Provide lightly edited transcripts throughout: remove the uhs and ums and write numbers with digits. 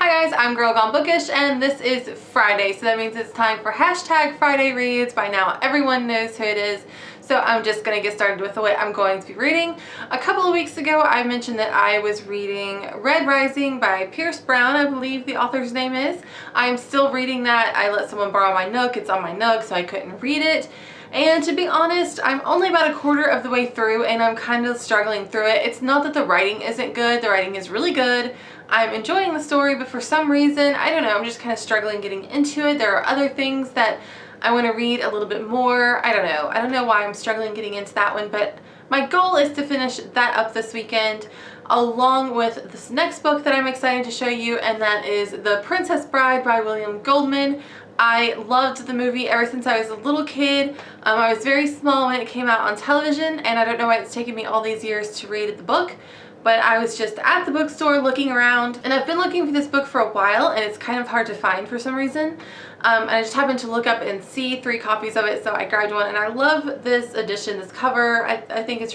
Hi guys, I'm Girl Gone Bookish and this is Friday, so that means it's time for hashtag Friday Reads. By now everyone knows who it is, so I'm just going to get started with what I'm going to be reading. A couple of weeks ago I mentioned that I was reading Red Rising by Pierce Brown, I believe the author's name is. I'm still reading that. I let someone borrow my Nook, it's on my Nook, so I couldn't read it. And to be honest, I'm only about a quarter of the way through and I'm kind of struggling through it. It's not that the writing isn't good, the writing is really good. I'm enjoying the story, but for some reason, I don't know, I'm just kind of struggling getting into it. There are other things that I want to read a little bit more. I don't know. I don't know why I'm struggling getting into that one, but my goal is to finish that up this weekend, along with this next book that I'm excited to show you, and that is The Princess Bride by William Goldman. I loved the movie ever since I was a little kid. I was very small when it came out on television, and I don't know why it's taken me all these years to read the book, but I was just at the bookstore looking around, and I've been looking for this book for a while, and it's kind of hard to find for some reason. And I just happened to look up and see 3 copies of it, so I grabbed one, and I love this edition, this cover. I think it's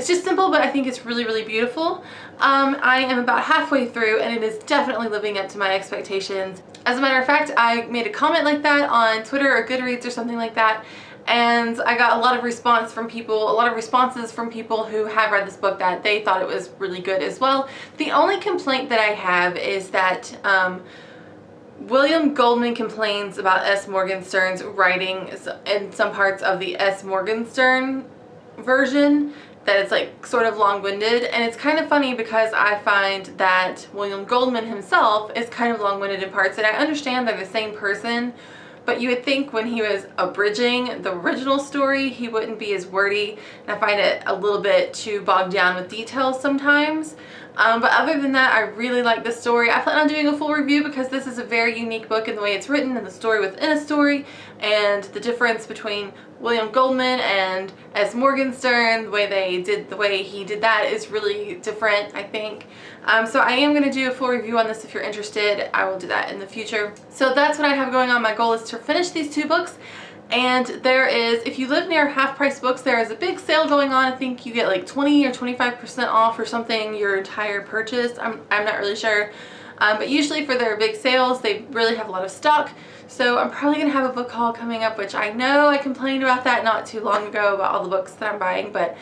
just simple, but I think it's really, really beautiful. I am about halfway through, and it is definitely living up to my expectations. As a matter of fact, I made a comment like that on Twitter or GoodReads or something like that, and I got a lot of responses from people who have read this book that they thought it was really good as well. The only complaint that I have is that William Goldman complains about S. Morgenstern's writing in some parts of the S. Morgenstern version, that it's like sort of long-winded, and it's kind of funny because I find that William Goldman himself is kind of long-winded in parts, and I understand they're the same person, but you would think when he was abridging the original story he wouldn't be as wordy, and I find it a little bit too bogged down with details sometimes. But other than that, I really like this story. I plan on doing a full review because this is a very unique book in the way it's written and the story within a story, and the difference between William Goldman and S. Morgenstern, the way he did that is really different, I think. So I am going to do a full review on this if you're interested. I will do that in the future. So that's what I have going on. My goal is to finish these 2 books. And there is, if you live near Half Price Books, there is a big sale going on. I think you get like 20 or 25% off or something your entire purchase. I'm not really sure. But usually for their big sales, they really have a lot of stock. So I'm probably going to have a book haul coming up, which I know I complained about that not too long ago about all the books that I'm buying. But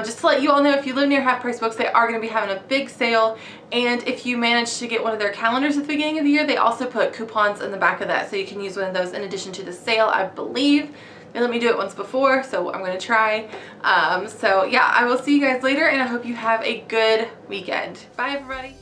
just to let you all know, if you live near Half Price Books, they are going to be having a big sale. And if you manage to get one of their calendars at the beginning of the year, they also put coupons in the back of that. So you can use one of those in addition to the sale, I believe. They let me do it once before, so I'm going to try. So yeah, I will see you guys later, and I hope you have a good weekend. Bye everybody.